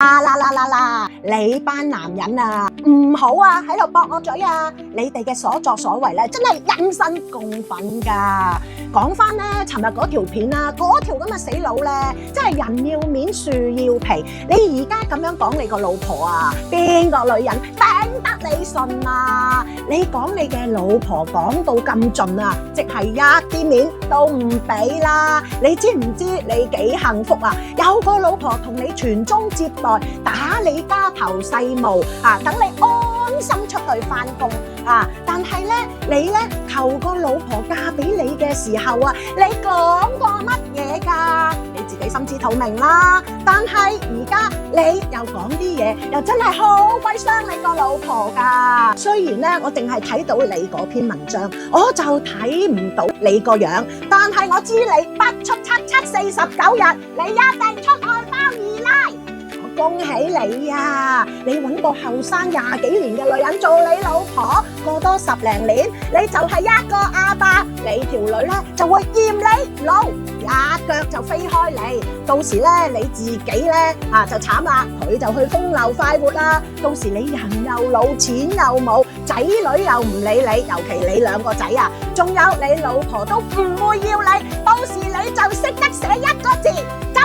啦！你班男人啊，唔好啊喺度駁我嘴啊！你哋嘅所作所為咧，真係人神共憤㗎。講翻咧，尋日嗰條片啊，嗰條咁嘅死佬咧，真係人要面樹要皮。你而家咁樣講你個老婆啊，邊個女人頂得你順啊？你講你嘅老婆講到咁盡啊，即係一啲面都唔俾啦！你知唔知你幾幸福啊？有個老婆同你傳宗接代，打理家頭細務啊，等你安心出去返工啊！但係咧，你咧求個老婆嫁俾你嘅時候啊，你講過乜嘢㗎？你自己心知肚明啦。但係而家你又講啲嘢，又真係好鬼傷你個老婆㗎。雖然咧，我淨係睇到你嗰篇文章，我就睇唔到你個樣，但係我知你不出749日，你一定出外包二奶。恭喜你啊！你揾個後生20幾年嘅女人做你老婆，過多10零年，你就係一個阿伯，你條女咧就會嫌你老，一腳就飛開你。到時咧你自己咧就慘啦，佢就去風流快活啦。到時你人又老，錢又冇，仔女又唔理你，尤其你2個仔啊，仲有你老婆都唔會要你。到時你就識得寫一個字，就